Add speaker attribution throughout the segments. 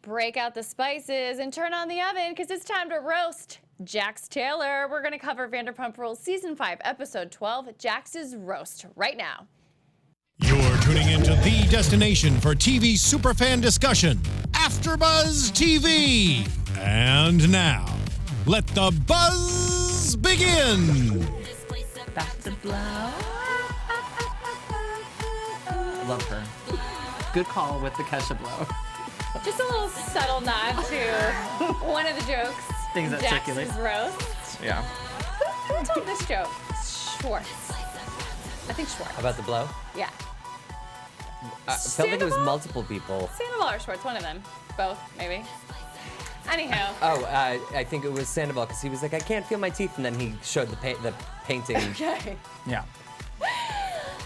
Speaker 1: break out the spices and turn on the oven because it's time to roast Jax Taylor. We're going to cover Vanderpump Rules Season 5, Episode 12, Jax's Roast, right now.
Speaker 2: You're tuning into the destination for TV superfan discussion, AFTERBUZZ TV. And now, let the buzz begin.
Speaker 3: Back to blow. Love her. Good call with the Kesha blow.
Speaker 1: Just a little subtle nod to one of the jokes.
Speaker 3: Things that
Speaker 1: Jax's
Speaker 3: circulate.
Speaker 1: roast.
Speaker 3: Yeah.
Speaker 1: Who told this joke? Schwartz. I think Schwartz.
Speaker 4: About the blow?
Speaker 1: Yeah.
Speaker 4: I felt like it was
Speaker 1: Sandoval?
Speaker 4: multiple people.
Speaker 1: Sandoval or Schwartz, one of them. Both, maybe. Anyhow.
Speaker 4: Oh, I think it was Sandoval because he was like, I can't feel my teeth, and then he showed the painting.
Speaker 1: Okay.
Speaker 3: Yeah.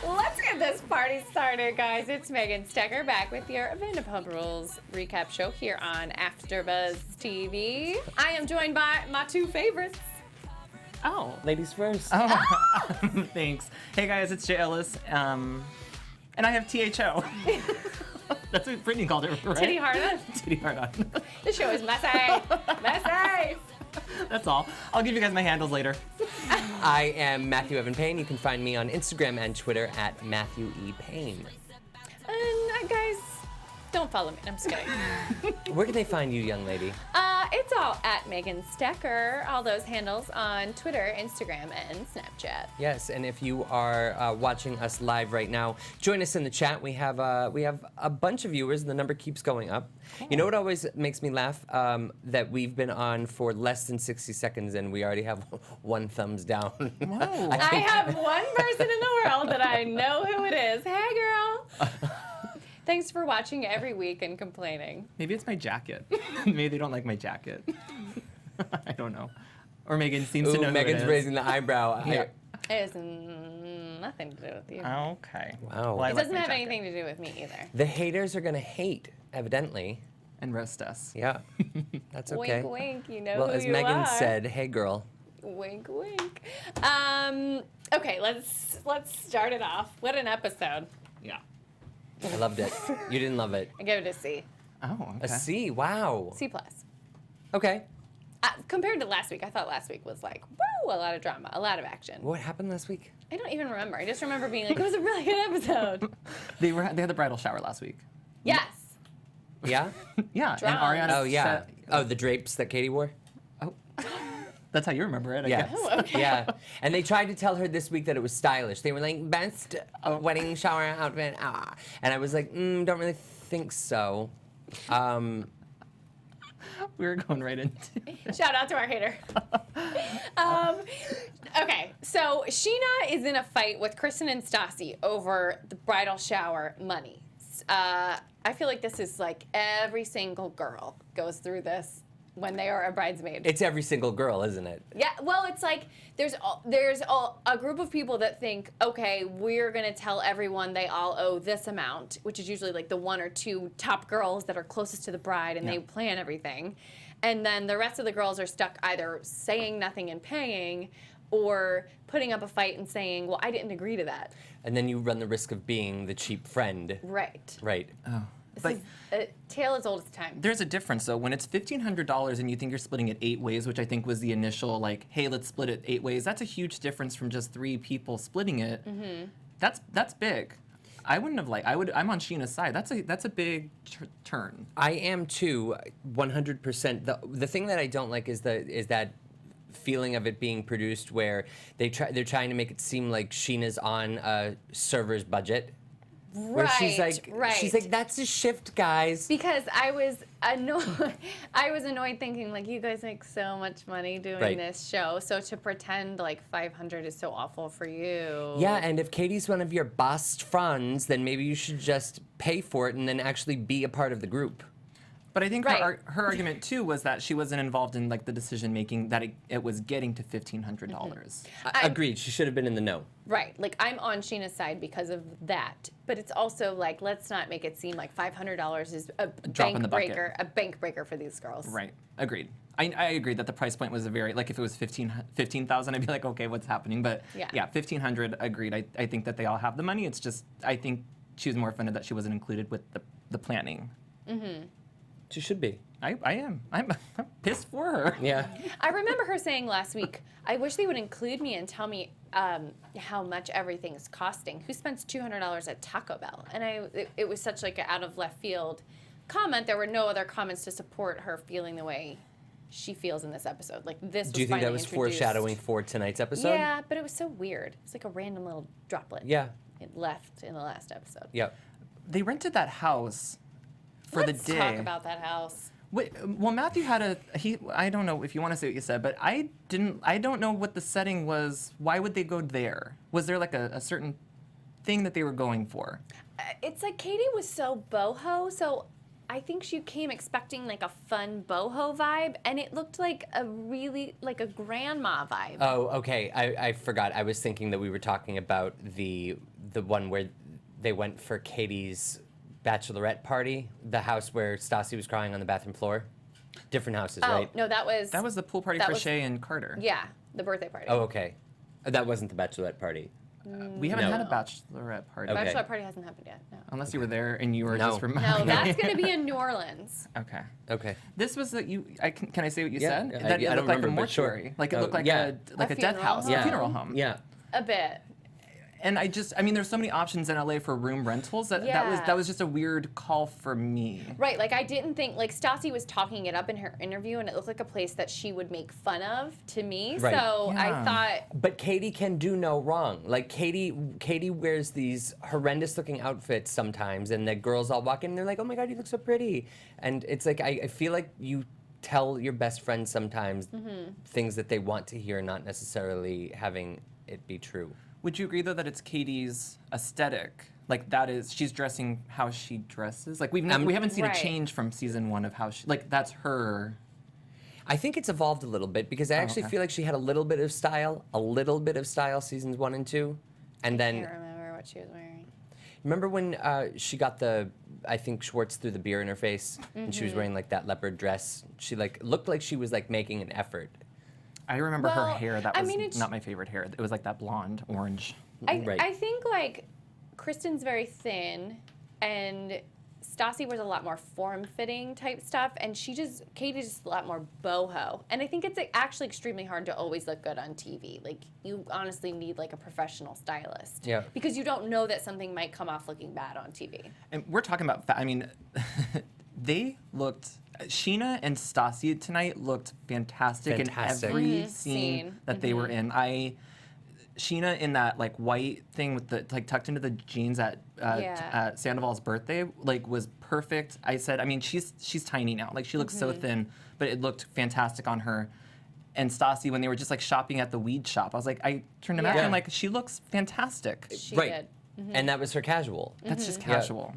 Speaker 1: Let's get this party started, guys. It's Megan Stecher back with your Vanderpump Rules recap show here on AFTERBUZZ TV. I am joined by my two favorites.
Speaker 3: Oh.
Speaker 4: Ladies first.
Speaker 3: Oh. Thanks. Hey guys, it's Ellis. And I have THO. That's what Brittany called it, right?
Speaker 1: Titty hard on.
Speaker 3: Titty hard on.
Speaker 1: This show is messy. Messy.
Speaker 3: That's all. I'll give you guys my handles later.
Speaker 4: I am Matthew Evan Paine. You can find me on Instagram and Twitter at Matthew E. Paine.
Speaker 1: And guys, don't follow me. I'm just kidding.
Speaker 4: Where can they find you, young lady?
Speaker 1: It's all at Megan Stecher. All those handles on Twitter, Instagram, and Snapchat.
Speaker 4: Yes, and if you are watching us live right now, join us in the chat. We have a bunch of viewers, and the number keeps going up. Cool. You know what always makes me laugh? That we've been on for less than 60 seconds, and we already have one thumbs down.
Speaker 3: Whoa.
Speaker 1: I have one person in the world that I know who it is. Hey, girl. Thanks for watching every week and complaining.
Speaker 3: Maybe it's my jacket. Maybe they don't like my jacket. I don't know. Or Megan seems to know
Speaker 4: Megan's
Speaker 3: who it is.
Speaker 4: raising the eyebrow.
Speaker 3: Yeah.
Speaker 1: It has nothing to do with you.
Speaker 3: Okay.
Speaker 4: Wow.
Speaker 3: Well, I
Speaker 1: It
Speaker 3: like
Speaker 1: doesn't
Speaker 3: my
Speaker 1: have
Speaker 3: jacket.
Speaker 1: anything to do with me either.
Speaker 4: The haters are gonna hate, evidently.
Speaker 3: And roast us.
Speaker 4: Yeah, that's okay.
Speaker 1: Wink, wink. You know
Speaker 4: Well,
Speaker 1: who
Speaker 4: as
Speaker 1: you
Speaker 4: Megan
Speaker 1: are.
Speaker 4: said, hey girl.
Speaker 1: Wink, wink. Okay, let's start it off. What an episode.
Speaker 3: Yeah.
Speaker 4: I loved it. You didn't love it.
Speaker 1: I give it a C.
Speaker 3: Oh, okay.
Speaker 4: A C, wow.
Speaker 1: C plus.
Speaker 4: Okay.
Speaker 1: Compared to last week, I thought last week was like, woo, a lot of drama, a lot of action.
Speaker 4: What happened last week?
Speaker 1: I don't even remember. I just remember being like, it was a really good episode.
Speaker 3: They had the bridal shower last week.
Speaker 1: Yes.
Speaker 4: Yeah?
Speaker 3: Yeah.
Speaker 1: Drums.
Speaker 3: And Ariana
Speaker 4: Oh, yeah.
Speaker 3: said-
Speaker 4: Oh, the drapes that Katie wore?
Speaker 3: Oh. That's how you remember it, I
Speaker 4: Yeah.
Speaker 3: guess.
Speaker 1: Oh, okay.
Speaker 4: Yeah. And they tried to tell her this week that it was stylish. They were like, best wedding shower outfit. Ah. And I was like, don't really think so.
Speaker 3: We were going right into it.
Speaker 1: Shout out to our hater. Okay, so Scheana is in a fight with Kristen and Stassi over the bridal shower money. I feel like this is like every single girl goes through this when they are a bridesmaid.
Speaker 4: It's every single girl, isn't it?
Speaker 1: Yeah, well, it's like there's a group of people that think, okay, we're gonna tell everyone they all owe this amount, which is usually like the one or two top girls that are closest to the bride, and they plan everything, and then the rest of the girls are stuck either saying nothing and paying, or putting up a fight and saying, well, I didn't agree to that.
Speaker 4: And then you run the risk of being the cheap friend.
Speaker 1: Right.
Speaker 4: Right.
Speaker 3: Oh.
Speaker 1: This
Speaker 3: But
Speaker 1: is a tale as old as time.
Speaker 3: there's a difference though. When it's $1,500 and you think you're splitting it 8 ways, which I think was the initial like, hey, let's split it 8 ways. That's a huge difference from just 3 people splitting it. Mm-hmm. That's big. I wouldn't have I'm on Scheana's side. That's a big turn.
Speaker 4: I am too, 100%. The thing that I don't like is that feeling of it being produced where they're trying to make it seem like Sheena's on a server's budget. Where she's like, that's a shift, guys.
Speaker 1: Because I was annoyed thinking like, you guys make so much money doing this show, so to pretend like 500 is so awful for you.
Speaker 4: Yeah, and if Katie's one of your best friends, then maybe you should just pay for it and then actually be a part of the group.
Speaker 3: But I think her argument too was that she wasn't involved in like the decision making, that it was getting to $1,500.
Speaker 4: Agreed. She should have been in the know.
Speaker 1: Right. Like I'm on Scheana's side because of that, but it's also like, let's not make it seem like $500 is a
Speaker 3: drop in the bucket.
Speaker 1: a bank breaker for these girls.
Speaker 3: Right. Agreed. I agree that the price point was a very, like if it was 15,000, I'd be like, okay, what's happening? But yeah, 1,500, agreed. I think that they all have the money. It's just, I think she was more offended that she wasn't included with the planning.
Speaker 1: Mm-hmm.
Speaker 4: She should be.
Speaker 3: I am. I'm pissed for her.
Speaker 4: Yeah.
Speaker 1: I remember her saying last week, I wish they would include me and tell me how much everything's costing. Who spends $200 at Taco Bell? And it was such like an out of left field comment. There were no other comments to support her feeling the way she feels in this episode. Like this.
Speaker 4: Do you think that was foreshadowing for tonight's episode?
Speaker 1: Yeah, but it was so weird. It's like a random little droplet.
Speaker 4: Yeah.
Speaker 1: It left in the last episode.
Speaker 4: Yep.
Speaker 3: They rented that house for
Speaker 1: Let's
Speaker 3: the day.
Speaker 1: talk about that house.
Speaker 3: Wait, well, Matthew had I don't know if you want to say what you said, but I don't know what the setting was. Why would they go there? Was there like a certain thing that they were going for?
Speaker 1: It's like Katie was so boho, so I think she came expecting like a fun boho vibe, and it looked like a really, like a grandma vibe.
Speaker 4: Oh, okay. I forgot. I was thinking that we were talking about the one where they went for Katie's bachelorette party, the house where Stassi was crying on the bathroom floor. Different houses, right?
Speaker 1: No, that was
Speaker 3: the pool party
Speaker 1: that
Speaker 3: for
Speaker 1: was-
Speaker 3: Shay and Carter.
Speaker 1: yeah, the birthday party.
Speaker 4: Oh, okay. That wasn't the bachelorette party.
Speaker 3: We haven't
Speaker 4: No.
Speaker 3: had a bachelorette party.
Speaker 4: Okay.
Speaker 1: Bachelorette party hasn't happened yet. No.
Speaker 3: Unless you were there and you were
Speaker 4: No.
Speaker 3: just
Speaker 1: No,
Speaker 3: reminding
Speaker 1: that's going to be in New Orleans.
Speaker 3: Okay.
Speaker 4: Okay.
Speaker 3: This was that you. Can I say what you
Speaker 4: Yeah,
Speaker 3: said?
Speaker 4: yeah,
Speaker 3: That
Speaker 4: I
Speaker 3: it
Speaker 4: don't
Speaker 3: looked like a
Speaker 4: remember, but sure.
Speaker 3: mortuary. Like it
Speaker 4: Oh,
Speaker 3: looked like
Speaker 4: yeah.
Speaker 3: a death
Speaker 1: funeral
Speaker 3: house,
Speaker 1: home?
Speaker 3: a funeral home.
Speaker 4: Yeah.
Speaker 1: A bit.
Speaker 3: And I mean, there's so many options in LA for room rentals that
Speaker 1: Yeah.
Speaker 3: that was just a weird call for me.
Speaker 1: Right, like I didn't think, like Stassi was talking it up in her interview, and it looked like a place that she would make fun of to me.
Speaker 4: Right.
Speaker 1: So
Speaker 3: Yeah.
Speaker 1: I thought,
Speaker 4: But Katie can do no wrong. Like Katie wears these horrendous looking outfits sometimes, and the girls all walk in and they're like, "Oh my God, you look so pretty." And it's like I feel like you tell your best friends sometimes things that they want to hear, not necessarily having it be true.
Speaker 3: Would you agree though that it's Katie's aesthetic? Like that is she's dressing how she dresses. Like we haven't seen
Speaker 1: Right.
Speaker 3: a change from season 1 of how she like that's her.
Speaker 4: I think it's evolved a little bit because I actually
Speaker 3: okay.
Speaker 4: feel like she had a little bit of style seasons 1 and 2, and
Speaker 1: I
Speaker 4: then
Speaker 1: can't remember what she was wearing.
Speaker 4: remember when she got I think Schwartz threw the beer in her face and she was wearing like that leopard dress. She like looked like she was like making an effort.
Speaker 3: I remember her
Speaker 1: Well,
Speaker 3: hair. That
Speaker 1: I
Speaker 3: was
Speaker 1: mean, it's-
Speaker 3: not my favorite hair. It was like that blonde orange.
Speaker 4: Right.
Speaker 1: I think like Kristen's very thin, and Stassi wears a lot more form-fitting type stuff, and Katie's just a lot more boho. And I think it's like, actually extremely hard to always look good on TV. Like you honestly need like a professional stylist.
Speaker 4: Yeah.
Speaker 1: Because you don't know that something might come off looking bad on TV.
Speaker 3: And we're talking about. I mean, they looked. Scheana and Stassi tonight looked fantastic,
Speaker 4: Fantastic.
Speaker 3: in every
Speaker 1: Mhm.
Speaker 3: scene
Speaker 1: Scene.
Speaker 3: that they were in. Scheana in that like white thing with the like tucked into the jeans at
Speaker 1: Yeah.
Speaker 3: Sandoval's birthday like was perfect. I said, I mean, she's tiny now, like she looks so thin, but it looked fantastic on her. And Stassi, when they were just like shopping at the weed shop, I was like, I turned to Matthew
Speaker 1: Yeah.
Speaker 3: and like, she looks fantastic.
Speaker 1: She
Speaker 4: right.
Speaker 1: did.
Speaker 4: And that was her casual.
Speaker 3: That's just
Speaker 4: Yeah.
Speaker 3: casual.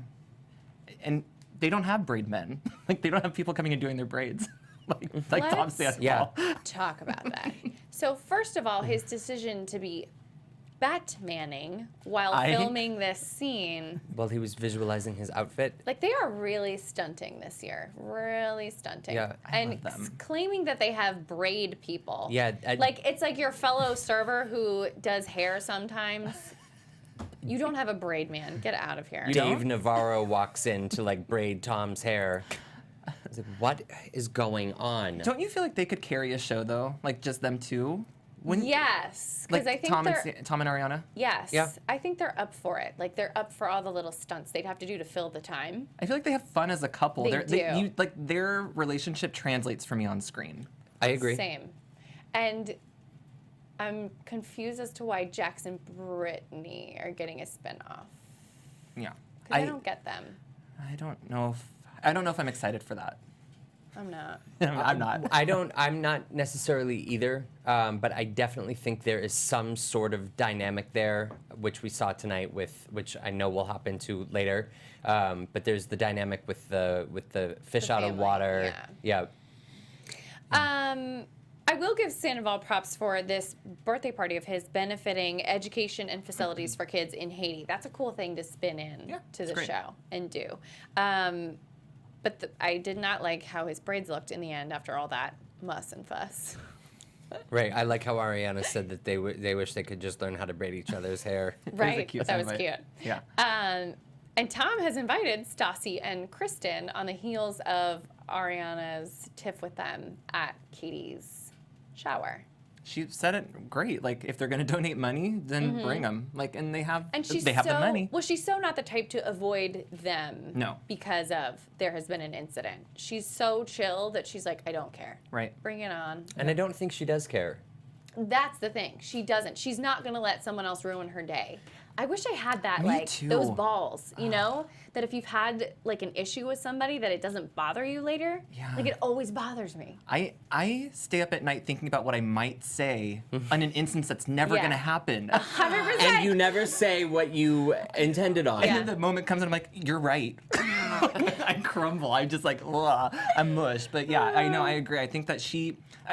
Speaker 3: And they don't have braid men. Like they don't have people coming and doing their braids. like Tom
Speaker 1: Let's-
Speaker 3: Sandoval.
Speaker 4: Yeah.
Speaker 1: Talk about that. So first of all, his decision to be Batmaning while filming this scene,
Speaker 4: Well, he was visualizing his outfit.
Speaker 1: like they are really stunting this year, really stunting.
Speaker 4: Yeah,
Speaker 3: I
Speaker 1: and
Speaker 3: love them.
Speaker 1: claiming that they have braid people.
Speaker 4: Yeah,
Speaker 1: like it's like your fellow server who does hair sometimes. You don't have a braid man. Get out of here.
Speaker 4: Dave Navarro walks in to like braid Tom's hair. I was like, what is going on?
Speaker 3: Don't you feel like they could carry a show though? Like just them two? Wouldn't-
Speaker 1: Yes,
Speaker 3: Like
Speaker 1: because I think
Speaker 3: Tom
Speaker 1: they're.
Speaker 3: and Tom and Ariana?
Speaker 1: Yes,
Speaker 4: Yeah.
Speaker 1: I think they're up for it. Like they're up for all the little stunts they'd have to do to fill the time.
Speaker 3: I feel like they have fun as a couple.
Speaker 1: They do.
Speaker 3: Like their relationship translates for me on screen.
Speaker 4: I agree.
Speaker 1: Same. And I'm confused as to why Jax and Brittany are getting a spinoff.
Speaker 3: Yeah.
Speaker 1: Because I don't get them.
Speaker 3: I don't know if I'm excited for that.
Speaker 1: I'm not.
Speaker 3: I'm not.
Speaker 4: I'm not necessarily either, but I definitely think there is some sort of dynamic there, which we saw tonight which I know we'll hop into later. But there's the dynamic with the fish
Speaker 1: The
Speaker 4: out of
Speaker 1: family,
Speaker 4: water. Yeah.
Speaker 1: I will give Sandoval props for this birthday party of his benefiting education and facilities for kids in Haiti. That's a cool thing to spin in
Speaker 3: Yeah,
Speaker 1: to
Speaker 3: it's
Speaker 1: the
Speaker 3: great.
Speaker 1: show and do. But I did not like how his braids looked in the end after all that muss and fuss.
Speaker 4: Right. I like how Ariana said that they wish they could just learn how to braid each other's hair.
Speaker 1: Right?
Speaker 3: cute
Speaker 1: That was
Speaker 3: soundbite.
Speaker 1: cute.
Speaker 3: Yeah.
Speaker 1: And Tom has invited Stassi and Kristen on the heels of Ariana's tiff with them at Katie's shower.
Speaker 3: She said it great. Like, if they're going to donate money, then bring them. Like, and they have the money.
Speaker 1: Well, she's so not the type to avoid them.
Speaker 3: No.
Speaker 1: Because of there has been an incident. She's so chill that she's like, I don't care.
Speaker 3: Right.
Speaker 1: Bring it on.
Speaker 4: And I don't think she does care.
Speaker 1: That's the thing. She doesn't. She's not going to let someone else ruin her day. I wish I had that,
Speaker 3: Me
Speaker 1: like,
Speaker 3: too.
Speaker 1: those balls, you know? That if you've had, like, an issue with somebody, that it doesn't bother you later.
Speaker 3: Yeah.
Speaker 1: Like, it always bothers me.
Speaker 3: I stay up at night thinking about what I might say on an instance that's never
Speaker 1: Yeah.
Speaker 3: going to happen.
Speaker 1: 100%.
Speaker 4: And you never say what you intended on.
Speaker 1: Yeah.
Speaker 3: And then the moment comes and I'm like, you're right. I crumble. I'm just like, ugh, I'm mush. But yeah, I know, I agree. I think that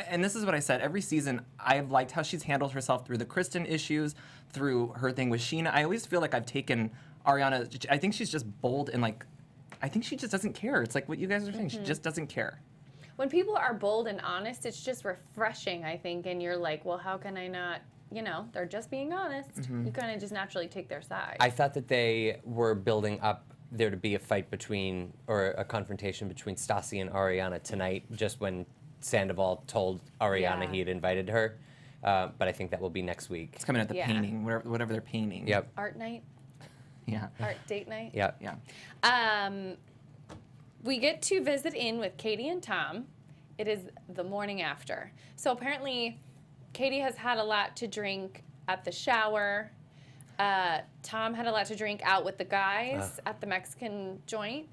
Speaker 3: and this is what I said, every season, I've liked how she's handled herself through the Kristen issues, through her thing with Scheana. I always feel like I've taken Ariana, I think she's just bold and like, I think she just doesn't care. It's like what you guys are saying, she just doesn't care.
Speaker 1: When people are bold and honest, it's just refreshing, I think. And you're like, well, how can I not, you know, they're just being honest. You kind of just naturally take their side.
Speaker 4: I thought that they were building up there to be a fight between, or a confrontation between Stassi and Ariana tonight, just when Sandoval told Ariana
Speaker 1: Yeah.
Speaker 4: he had invited her. But I think that will be next week.
Speaker 3: It's coming at the
Speaker 1: Yeah.
Speaker 3: painting, whatever they're painting.
Speaker 4: Yep.
Speaker 1: Art night?
Speaker 3: Yeah.
Speaker 1: Art date night?
Speaker 4: Yep.
Speaker 3: Yeah.
Speaker 1: We get to visit in with Katie and Tom. It is the morning after. So apparently, Katie has had a lot to drink at the shower. Tom had a lot to drink out with the guys at the Mexican joint.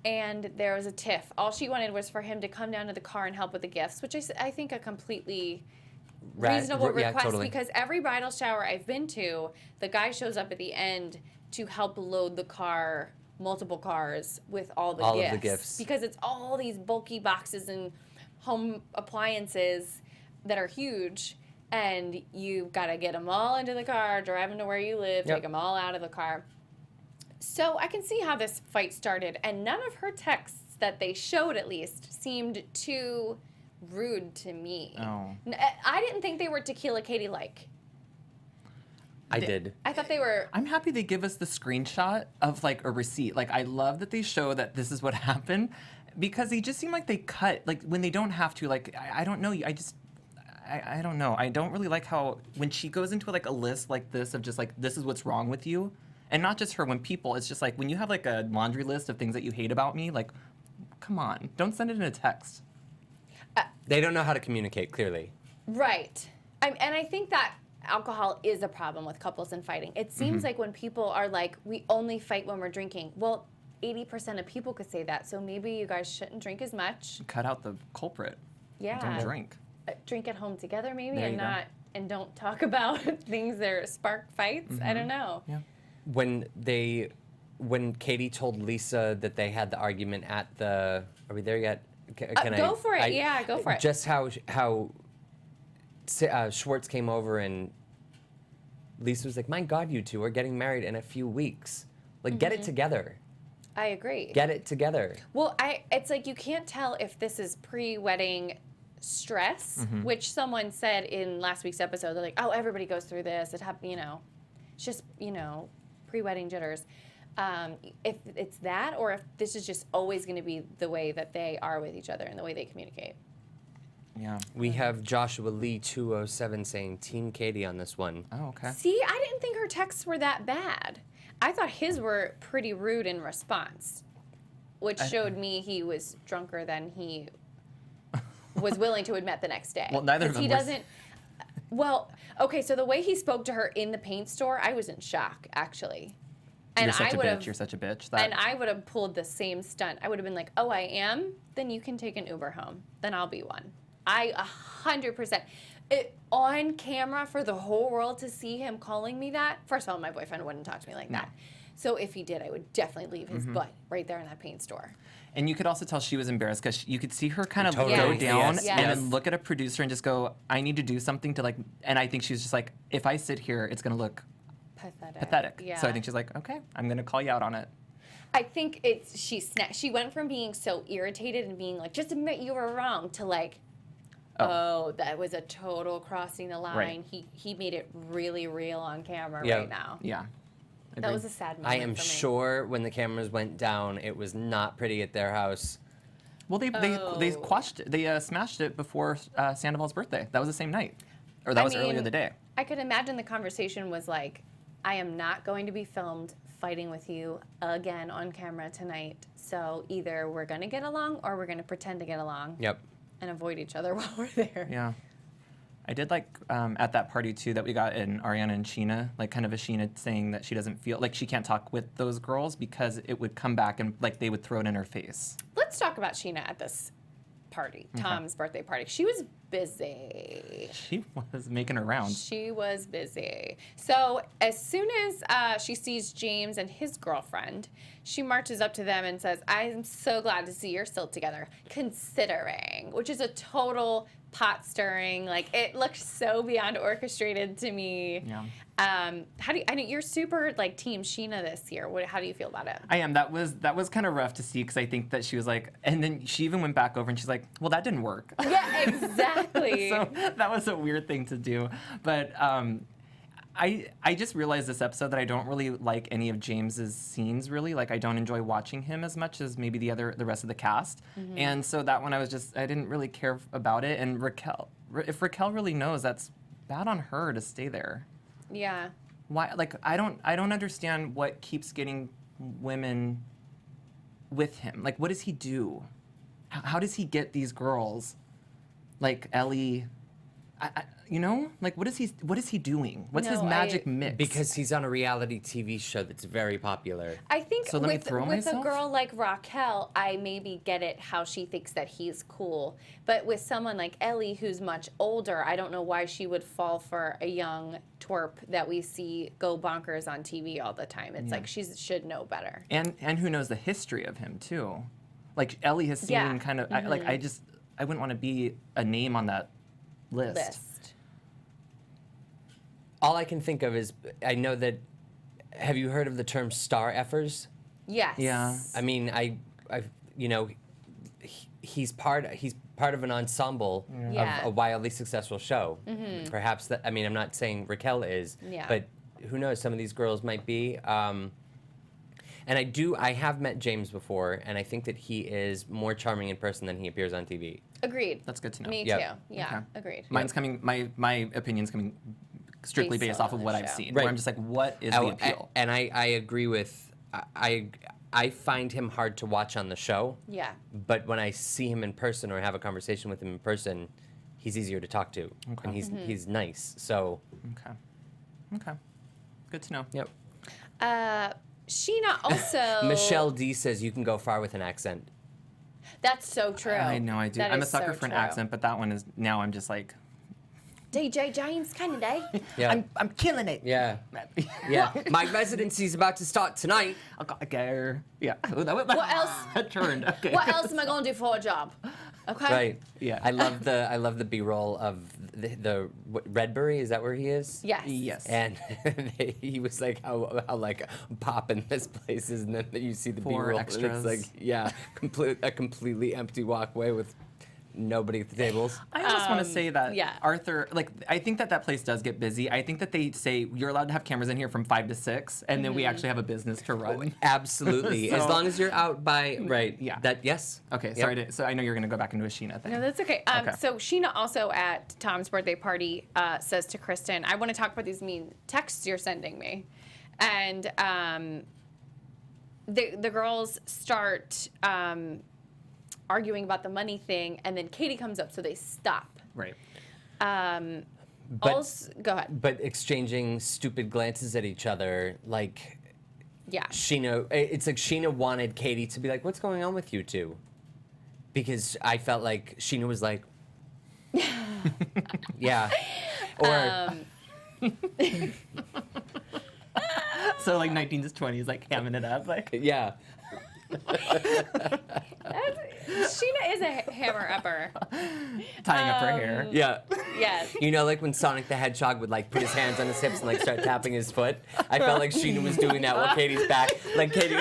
Speaker 1: And there was a tiff. All she wanted was for him to come down to the car and help with the gifts, which is, I think, a completely reasonable
Speaker 4: Yeah,
Speaker 1: request,
Speaker 4: totally.
Speaker 1: because every bridal shower I've been to, the guy shows up at the end to help load the car, multiple cars, with all the
Speaker 4: All
Speaker 1: gifts.
Speaker 4: of the gifts.
Speaker 1: Because it's all these bulky boxes and home appliances that are huge, and you've got to get them all into the car, drive them to where you live,
Speaker 4: Yep.
Speaker 1: take them all out of the car. So I can see how this fight started, and none of her texts that they showed, at least, seemed too rude to me.
Speaker 3: Oh.
Speaker 1: I didn't think they were Tequila Katie-like.
Speaker 4: I did.
Speaker 1: I thought they were...
Speaker 3: I'm happy they give us the screenshot of like a receipt. Like, I love that they show that this is what happened, because they just seem like they cut, like when they don't have to. Like, I don't know. I don't know. I don't really like how when she goes into like a list like this of just like, this is what's wrong with you. And not just her, when people, it's just like when you have like a laundry list of things that you hate about me, like, come on, don't send it in a text.
Speaker 4: They don't know how to communicate, clearly.
Speaker 1: Right. And I think that alcohol is a problem with couples and fighting. It seems like when people are like, we only fight when we're drinking. Well, 80% of people could say that, so maybe you guys shouldn't drink as much.
Speaker 3: Cut out the culprit.
Speaker 1: Yeah.
Speaker 3: Don't drink.
Speaker 1: Drink at home together, maybe,
Speaker 3: There
Speaker 1: and
Speaker 3: you go.
Speaker 1: not and don't talk about things that spark fights. I don't know.
Speaker 3: Yeah.
Speaker 4: When Katie told Lisa that they had the argument at the, are we there yet? Can
Speaker 1: Go for it. Yeah, go for it.
Speaker 4: Just how Schwartz came over and Lisa was like, my God, you two are getting married in a few weeks. Like, get it together.
Speaker 1: I agree.
Speaker 4: Get it together.
Speaker 1: Well, it's like you can't tell if this is pre-wedding stress, which someone said in last week's episode. They're like, oh, everybody goes through this. It happened, you know. It's just, you know, pre-wedding jitters. If it's that, or if this is just always going to be the way that they are with each other and the way they communicate.
Speaker 3: Yeah.
Speaker 4: We have Joshua Lee 207 saying Team Katie on this one.
Speaker 3: Oh, okay.
Speaker 1: See, I didn't think her texts were that bad. I thought his were pretty rude in response, which showed me he was drunker than he was willing to admit the next day.
Speaker 3: Well, neither of
Speaker 1: 'Cause
Speaker 3: them
Speaker 1: he
Speaker 3: were-
Speaker 1: doesn't. Well, okay, so the way he spoke to her in the paint store, I was in shock, actually. And
Speaker 3: You're such
Speaker 1: I
Speaker 3: a
Speaker 1: would
Speaker 3: bitch.
Speaker 1: have,
Speaker 3: You're such a bitch.
Speaker 1: and I would have pulled the same stunt. I would have been like, "Oh, I am. Then you can take an Uber home. Then I'll be one." 100%. On camera for the whole world to see him calling me that. First of all, my boyfriend wouldn't talk to me like that. So if he did, I would definitely leave his butt right there in that paint store.
Speaker 3: And you could also tell she was embarrassed because you could see her kind of
Speaker 4: Totally.
Speaker 3: go
Speaker 1: Yes.
Speaker 3: down
Speaker 1: Yes.
Speaker 3: and
Speaker 1: Yes.
Speaker 3: then look at a producer and just go, I need to do something to like, and I think she was just like, if I sit here, it's going to look pathetic.
Speaker 1: Yeah.
Speaker 3: So I think she's like, okay, I'm going to call you out on it.
Speaker 1: I think she went from being so irritated and being like, just admit you were wrong, to like, oh, that was a total crossing the line.
Speaker 3: Right.
Speaker 1: He made it really real on camera
Speaker 4: Yeah.
Speaker 1: right now.
Speaker 3: Yeah.
Speaker 1: That was a sad moment
Speaker 4: I am
Speaker 1: for me.
Speaker 4: sure when the cameras went down, it was not pretty at their house.
Speaker 3: Well, they quashed it. They smashed it before Sandoval's birthday. That was the same night, or that was earlier the day.
Speaker 1: I could imagine the conversation was like, I am not going to be filmed fighting with you again on camera tonight. So either we're going to get along or we're going to pretend to get along.
Speaker 4: Yep.
Speaker 1: And avoid each other while we're there.
Speaker 3: Yeah. I did like at that party too that we got in Ariana and Scheana, like kind of a Scheana saying that she doesn't feel like she can't talk with those girls because it would come back and like they would throw it in her face.
Speaker 1: Let's talk about Scheana at this party, Tom's birthday party. She was busy.
Speaker 3: She was making her rounds.
Speaker 1: She was busy. So as soon as she sees James and his girlfriend, she marches up to them and says, I'm so glad to see you're still together, considering, which is a total pot stirring. Like, it looks so beyond orchestrated to me.
Speaker 3: Yeah.
Speaker 1: How do you, I know you're super like team Scheana this year. How do you feel about it?
Speaker 3: I am. That was kind of rough to see because I think that she was like, and then she even went back over and she's like, well, that didn't work.
Speaker 1: Yeah, exactly.
Speaker 3: So that was a weird thing to do. But I just realized this episode that I don't really like any of James's scenes really. Like I don't enjoy watching him as much as maybe the rest of the cast. And so that one I didn't really care about it. And if Raquel really knows, that's bad on her to stay there.
Speaker 1: Yeah.
Speaker 3: Why? Like I don't understand what keeps getting women with him. Like what does he do? How does he get these girls? Like Ellie, like what is he doing? What's his magic mix?
Speaker 4: Because he's on a reality TV show that's very popular.
Speaker 1: I think
Speaker 3: So let me
Speaker 1: with
Speaker 3: throw
Speaker 1: a
Speaker 3: myself?
Speaker 1: girl like Raquel, I maybe get it how she thinks that he's cool. But with someone like Ellie, who's much older, I don't know why she would fall for a young twerp that we see go bonkers on TV all the time. It's like she should know better.
Speaker 3: And who knows the history of him too? Like Ellie has seen kind of I wouldn't want to be a name on that list.
Speaker 4: All I can think of is, I know that, have you heard of the term star effers?
Speaker 1: Yes.
Speaker 3: Yeah.
Speaker 4: I mean, he's part of an ensemble
Speaker 1: Yeah.
Speaker 4: of a wildly successful show. Perhaps that, I mean, I'm not saying Raquel is, but who knows, some of these girls might be. And I have met James before, and I think that he is more charming in person than he appears on TV.
Speaker 1: Agreed.
Speaker 3: That's good to know.
Speaker 1: Me
Speaker 4: Yep.
Speaker 1: too. Yeah.
Speaker 3: Okay.
Speaker 1: Agreed.
Speaker 3: Mine's coming. My opinion's coming strictly
Speaker 1: Based
Speaker 3: based off
Speaker 1: on
Speaker 3: of
Speaker 1: the
Speaker 3: what I've
Speaker 1: show.
Speaker 3: seen.
Speaker 4: Right.
Speaker 3: Where I'm just like, what is the appeal?
Speaker 4: And I agree with, I find him hard to watch on the show.
Speaker 1: Yeah.
Speaker 4: But when I see him in person or have a conversation with him in person, he's easier to talk to, and he's nice. So.
Speaker 3: Okay. Good to know.
Speaker 4: Yep.
Speaker 1: Scheana also.
Speaker 4: Michelle D says you can go far with an accent.
Speaker 1: That's so true.
Speaker 3: I know I do.
Speaker 1: That
Speaker 3: I'm a
Speaker 1: is
Speaker 3: sucker
Speaker 1: so
Speaker 3: for an
Speaker 1: true.
Speaker 3: accent, but that one is now I'm just like
Speaker 1: DJ James Kennedy.
Speaker 4: Yeah.
Speaker 3: I'm killing it.
Speaker 4: Yeah. Yeah. My residency's about to start tonight.
Speaker 3: Okay. Yeah. What
Speaker 1: else?
Speaker 3: That turned. Okay.
Speaker 1: What else am I gonna do for a job? Okay.
Speaker 4: Right.
Speaker 3: Yeah.
Speaker 4: I love the B-roll of the Redbury. Is that where he is?
Speaker 1: Yes.
Speaker 3: Yes.
Speaker 4: And he was like, how like poppin' this place is, and then you see the
Speaker 3: Four
Speaker 4: B-roll,
Speaker 3: extras.
Speaker 4: and it's like, a completely empty walkway with nobody at the tables.
Speaker 3: I just want to say that
Speaker 1: yeah.
Speaker 3: Arthur, like, I think that place does get busy. I think that they say you're allowed to have cameras in here from 5 to 6, and then we actually have a business to run.
Speaker 4: Absolutely. As
Speaker 3: So-
Speaker 4: long as you're out by, right.
Speaker 3: Yeah.
Speaker 4: That, yes.
Speaker 3: Okay,
Speaker 4: Yep.
Speaker 3: sorry. So I know you're going to go back into a Scheana thing.
Speaker 1: No, that's okay.
Speaker 3: Okay.
Speaker 1: So Scheana also at Tom's birthday party says to Kristen, I want to talk about these mean texts you're sending me. And the girls start arguing about the money thing, and then Katie comes up, so they stop.
Speaker 3: Right.
Speaker 1: Also, go ahead.
Speaker 4: But exchanging stupid glances at each other, like,
Speaker 1: Yeah.
Speaker 4: Scheana, it's like Scheana wanted Katie to be like, what's going on with you two? Because I felt like Scheana was like, yeah. Or,
Speaker 3: So like 19 to 20 is like hamming it up, like
Speaker 4: yeah.
Speaker 1: Scheana is a hammer upper.
Speaker 3: tying up her hair.
Speaker 4: Yeah.
Speaker 1: Yes.
Speaker 4: You know, like when Sonic the Hedgehog would like put his hands on his hips and like start tapping his foot? I felt like Scheana was doing that while Katie's back. Like Katie.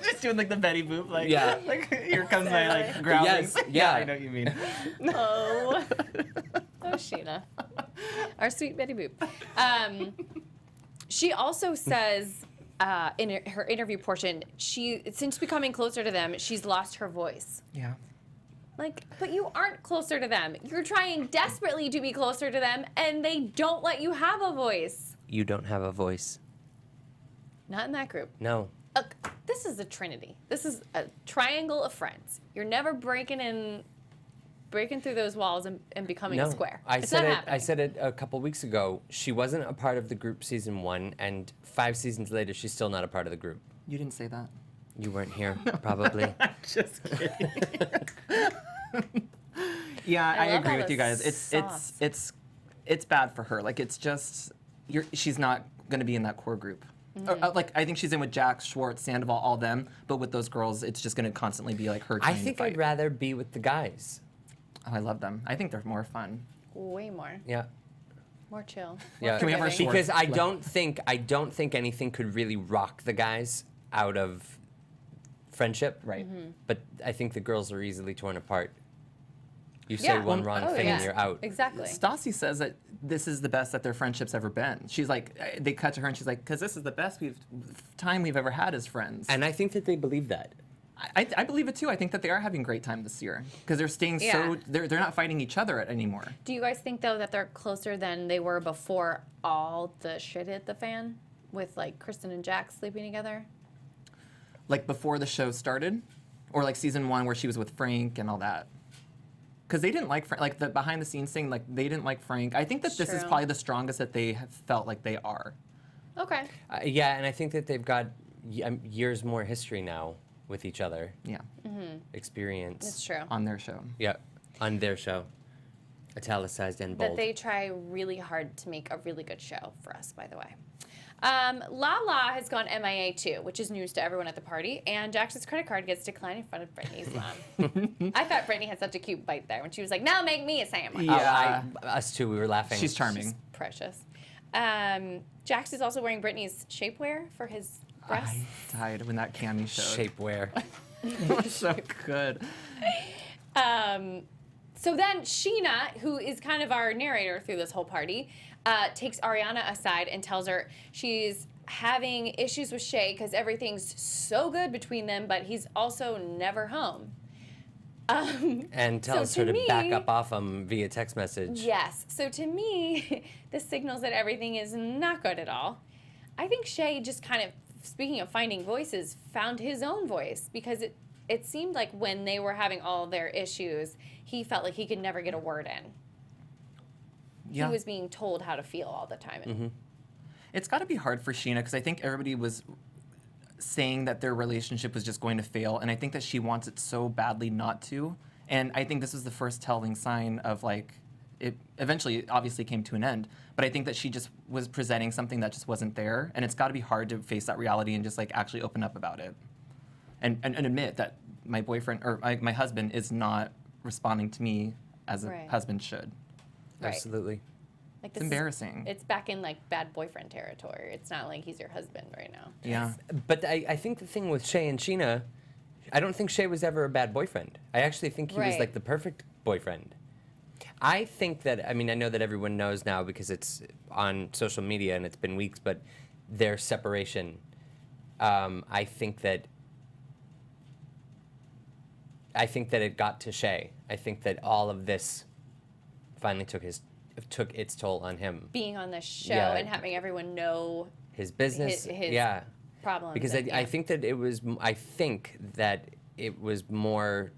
Speaker 3: Just doing like the Betty Boop, like
Speaker 4: Yeah.
Speaker 3: like here comes my like growling.
Speaker 4: Yes, yeah.
Speaker 3: I know what you mean.
Speaker 1: Oh. Oh, Scheana. Our sweet Betty Boop. She also says in her interview portion, since becoming closer to them, she's lost her voice.
Speaker 3: Yeah.
Speaker 1: Like, but you aren't closer to them. You're trying desperately to be closer to them, and they don't let you have a voice.
Speaker 4: You don't have a voice.
Speaker 1: Not in that group.
Speaker 4: No.
Speaker 1: This is a trinity. This is a triangle of friends. You're never breaking through those walls and becoming a square.
Speaker 4: I
Speaker 1: It's
Speaker 4: said
Speaker 1: not
Speaker 4: it.
Speaker 1: happening.
Speaker 4: I said it a couple weeks ago. She wasn't a part of the group season 1, and 5 seasons later, she's still not a part of the group.
Speaker 3: You didn't say that.
Speaker 4: You weren't here, probably.
Speaker 3: Just kidding. Yeah, I
Speaker 1: love
Speaker 3: agree
Speaker 1: all
Speaker 3: with you
Speaker 1: the
Speaker 3: guys.
Speaker 1: sauce.
Speaker 3: It's bad for her. Like it's just she's not going to be in that core group. Like I think she's in with Jax, Schwartz, Sandoval, all them. But with those girls, it's just going to constantly be like her.
Speaker 4: I
Speaker 3: trying to
Speaker 4: think
Speaker 3: fight.
Speaker 4: I'd rather be with the guys.
Speaker 3: Oh, I love them. I think they're more fun.
Speaker 1: Way more.
Speaker 4: Yeah.
Speaker 1: More chill.
Speaker 4: Yeah.
Speaker 3: Can we have our
Speaker 1: forgiving.
Speaker 3: Schwartz?
Speaker 4: Because I don't think anything could really rock the guys out of friendship.
Speaker 3: Right.
Speaker 4: But I think the girls are easily torn apart. You say
Speaker 1: Yeah.
Speaker 4: one wrong thing and you're out.
Speaker 1: Exactly.
Speaker 3: Stassi says that this is the best that their friendship's ever been. She's like, they cut to her and she's like, because this is the best time we've ever had as friends.
Speaker 4: And I think that they believe that.
Speaker 3: I believe it too. I think that they are having a great time this year because they're staying
Speaker 1: Yeah.
Speaker 3: they're not fighting each other anymore.
Speaker 1: Do you guys think though that they're closer than they were before all the shit hit the fan with like Kristen and Jax sleeping together?
Speaker 3: Like before the show started, or like season 1 where she was with Frank and all that. Because they didn't like Frank, like the behind the scenes thing, like they didn't like Frank. I think that this is
Speaker 1: True.
Speaker 3: probably the strongest that they have felt like they are.
Speaker 1: Okay.
Speaker 4: Yeah, and I think that they've got years more history now with each other.
Speaker 3: Yeah,
Speaker 4: Experience.
Speaker 1: That's true.
Speaker 3: on their show.
Speaker 4: Yeah, on their show. Italicized and bold.
Speaker 1: That they try really hard to make a really good show for us, by the way. Lala has gone MIA too, which is news to everyone at the party, and Jax's credit card gets declined in front of Brittany's mom. I thought Brittany had such a cute bite there when she was like, "Now make me a sandwich."
Speaker 3: Yeah.
Speaker 4: Us too, we were laughing.
Speaker 3: She's charming.
Speaker 1: She's precious. Jax is also wearing Brittany's shapewear for his breasts.
Speaker 3: I died when that Cammy showed.
Speaker 4: Shapewear.
Speaker 3: It was so good.
Speaker 1: So then Scheana, who is kind of our narrator through this whole party, takes Ariana aside and tells her she's having issues with Shay because everything's so good between them, but he's also never home.
Speaker 4: And tells
Speaker 1: So
Speaker 4: her
Speaker 1: to
Speaker 4: to back
Speaker 1: me-
Speaker 4: up off him via text message.
Speaker 1: Yes. So to me, this signals that everything is not good at all. I think Shay just kind of, speaking of finding voices, found his own voice because it seemed like when they were having all their issues, he felt like he could never get a word in.
Speaker 3: Yeah.
Speaker 1: He was being told how to feel all the time. And
Speaker 3: It's got to be hard for Scheana because I think everybody was saying that their relationship was just going to fail, and I think that she wants it so badly not to. And I think this was the first telling sign of like it eventually obviously came to an end, but I think that she just was presenting something that just wasn't there, and it's got to be hard to face that reality and just like actually open up about it and admit that my boyfriend or my husband is not responding to me as a
Speaker 1: Right.
Speaker 3: husband should.
Speaker 1: Right.
Speaker 4: Absolutely.
Speaker 1: Like
Speaker 3: It's embarrassing.
Speaker 1: It's back in like bad boyfriend territory. It's not like he's your husband right now.
Speaker 3: Yeah.
Speaker 4: But I think the thing with Shay and Scheana, I don't think Shay was ever a bad boyfriend. I actually think he was
Speaker 1: Right.
Speaker 4: like the perfect boyfriend. I think that, I mean, I know that everyone knows now because it's on social media and it's been weeks, but their separation, I think that it got to Shay. I think that all of this finally took its toll on him.
Speaker 1: Being on this show
Speaker 4: Yeah.
Speaker 1: and having everyone know
Speaker 4: His business,
Speaker 1: his
Speaker 4: yeah.
Speaker 1: problems.
Speaker 4: Because
Speaker 1: and,
Speaker 4: I think that it was more,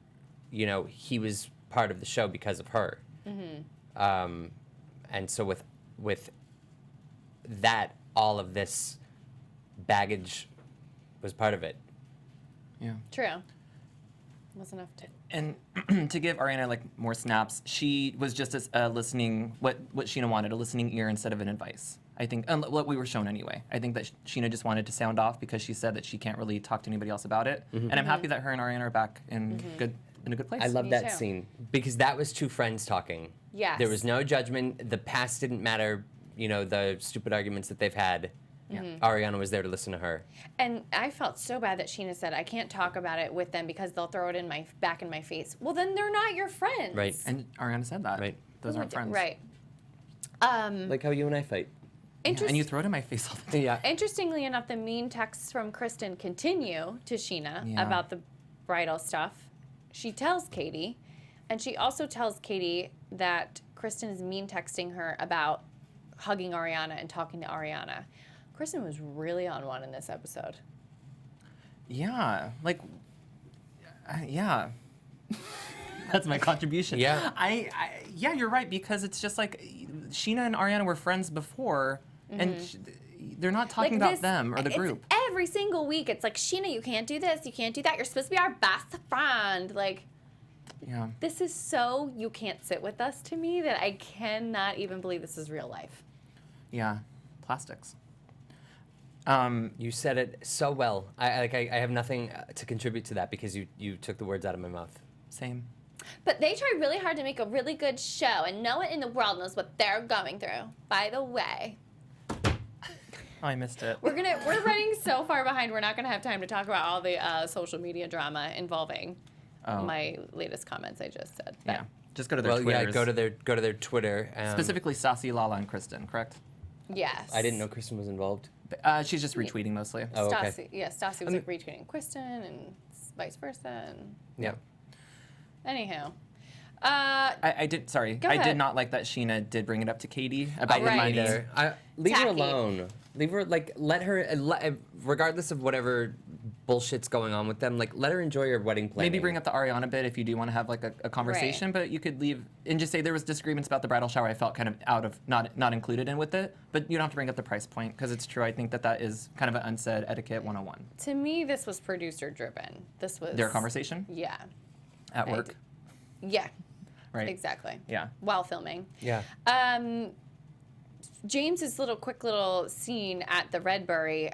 Speaker 4: you know, he was part of the show because of her. And so with that, all of this baggage was part of it.
Speaker 3: Yeah.
Speaker 1: True. Was enough to.
Speaker 3: And to give Ariana like more snaps, she was just as listening what Scheana wanted, a listening ear instead of an advice. I think what we were shown anyway. I think that Scheana just wanted to sound off because she said that she can't really talk to anybody else about it. And I'm happy that her and Ariana are back in a good place.
Speaker 4: I love
Speaker 1: Me
Speaker 4: that
Speaker 1: too.
Speaker 4: scene because that was two friends talking.
Speaker 1: Yes.
Speaker 4: There was no judgment. The past didn't matter. You know, the stupid arguments that they've had. Ariana was there to listen to her.
Speaker 1: And I felt so bad that Scheana said, I can't talk about it with them because they'll throw it back in my face. Well, then they're not your friends.
Speaker 4: Right.
Speaker 3: And Ariana said that.
Speaker 4: Right.
Speaker 3: Those aren't friends.
Speaker 1: Right.
Speaker 4: Like how you and I fight.
Speaker 3: And you throw it in my face all the time.
Speaker 4: Yeah.
Speaker 1: Interestingly enough, the mean texts from Kristen continue to Scheana about the bridal stuff. She tells Katie, and she also tells Katie that Kristen is mean texting her about hugging Ariana and talking to Ariana. Kristen was really on one in this episode.
Speaker 3: Yeah, like, yeah. That's my contribution.
Speaker 4: Yeah.
Speaker 3: Yeah, you're right, because it's just like Scheana and Ariana were friends before, and they're not talking about them or the group.
Speaker 1: Every single week, it's like, Scheana, you can't do this, you can't do that. You're supposed to be our best friend. Like,
Speaker 3: Yeah.
Speaker 1: this is so you can't sit with us to me that I cannot even believe this is real life.
Speaker 3: Yeah. Plastics.
Speaker 4: You said it so well. I have nothing to contribute to that because you took the words out of my mouth.
Speaker 3: Same.
Speaker 1: But they try really hard to make a really good show, and no one in the world knows what they're going through. By the way,
Speaker 3: Oh, I missed it.
Speaker 1: we're running so far behind. We're not gonna have time to talk about all the social media drama involving my latest comments I just said. But
Speaker 3: Yeah. Just go to their
Speaker 4: Well,
Speaker 3: Twitters.
Speaker 4: yeah, go to their Twitter.
Speaker 3: Specifically, Saucy, Lala, and Kristen, correct?
Speaker 1: yes,
Speaker 4: I didn't know Kristen was involved.
Speaker 3: She's just retweeting mostly.
Speaker 4: Oh, okay.
Speaker 1: Stassi was like retweeting Kristen and vice versa. And
Speaker 4: Yeah.
Speaker 1: anyhow,
Speaker 3: I did. Sorry,
Speaker 1: Go
Speaker 3: I
Speaker 1: ahead.
Speaker 3: did not like that Scheana did bring it up to Katie about the
Speaker 1: Right.
Speaker 3: money.
Speaker 4: Either. Leave her
Speaker 1: Tacky.
Speaker 4: alone. Leave her, like, let her, regardless of whatever bullshit's going on with them, like, let her enjoy her wedding planning.
Speaker 3: Maybe bring up the Ariana bit if you do want to have like a conversation, but you could leave and just say there was disagreements about the bridal shower. I felt kind of out of not included in with it, but you don't have to bring up the price point because it's true. I think that is kind of an unsaid etiquette 101.
Speaker 1: to me, this was producer driven. This was
Speaker 3: Their conversation
Speaker 1: Yeah,
Speaker 3: at work,
Speaker 1: yeah,
Speaker 3: right?
Speaker 1: exactly.
Speaker 3: Yeah.
Speaker 1: While filming.
Speaker 4: Yeah.
Speaker 1: James's quick little scene at the Redbury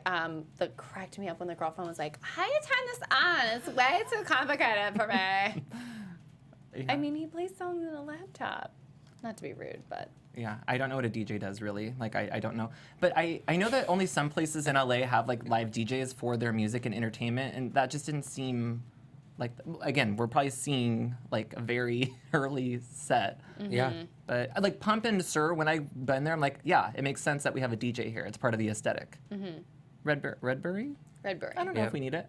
Speaker 1: that cracked me up when the girlfriend was like, "How do you turn this on? It's way too complicated for me." I mean, he plays songs in a laptop. Not to be rude, but
Speaker 3: Yeah, I don't know what a DJ does really. Like, I don't know. But I know that only some places in LA have like live DJs for their music and entertainment, and that just didn't seem like, again, we're probably seeing like a very early set.
Speaker 4: Yeah.
Speaker 3: But like Pump and Sir, when I've been there, I'm like, yeah, it makes sense that we have a DJ here. It's part of the aesthetic. Redbury?
Speaker 1: Redbury.
Speaker 3: I don't know
Speaker 4: Yeah.
Speaker 3: if we need it.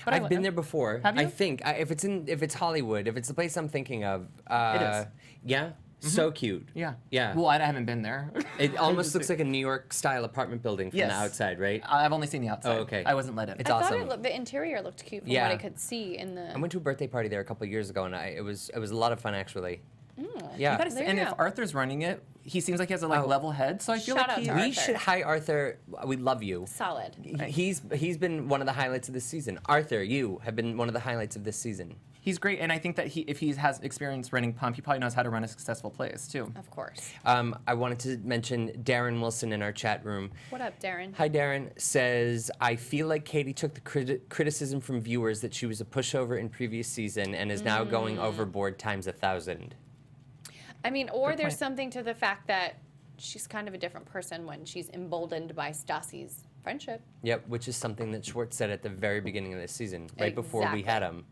Speaker 3: But
Speaker 4: I've been there before.
Speaker 3: Have you?
Speaker 4: I think if it's Hollywood, if it's the place I'm thinking of,
Speaker 3: It is.
Speaker 4: Yeah, so cute.
Speaker 3: Yeah.
Speaker 4: Yeah.
Speaker 3: Well, I haven't been there.
Speaker 4: It almost looks like a New York style apartment building from
Speaker 3: Yes.
Speaker 4: the outside, right?
Speaker 3: I've only seen the outside.
Speaker 4: Oh, okay.
Speaker 3: I wasn't let in.
Speaker 4: It's
Speaker 1: I
Speaker 4: awesome.
Speaker 1: thought the interior looked cute from
Speaker 4: Yeah.
Speaker 1: what I could see in the.
Speaker 4: I went to a birthday party there a couple of years ago, and it was a lot of fun actually. Yeah.
Speaker 3: You gotta say-
Speaker 1: There
Speaker 3: and
Speaker 1: you
Speaker 3: if
Speaker 1: go.
Speaker 3: Arthur's running it, he seems like he has a
Speaker 4: Oh.
Speaker 3: level head. So I feel
Speaker 1: Shout
Speaker 3: like
Speaker 1: out
Speaker 3: he.
Speaker 1: to
Speaker 4: We
Speaker 1: Arthur.
Speaker 4: should hi Arthur. We love you.
Speaker 1: Solid.
Speaker 4: He's been one of the highlights of this season. Arthur, you have been one of the highlights of this season.
Speaker 3: He's great, and I think that if he has experience running Pump, he probably knows how to run a successful place too.
Speaker 1: Of course.
Speaker 4: I wanted to mention Darren Wilson in our chat room.
Speaker 1: What up, Darren?
Speaker 4: Hi, Darren. Says, I feel like Katie took the criticism from viewers that she was a pushover in previous season and is now going overboard times 1,000.
Speaker 1: I mean, or
Speaker 3: Good
Speaker 1: there's
Speaker 3: point.
Speaker 1: something to the fact that she's kind of a different person when she's emboldened by Stassi's friendship.
Speaker 4: Yep, which is something that Schwartz said at the very beginning of this season, right before we
Speaker 1: Exactly.
Speaker 4: had him.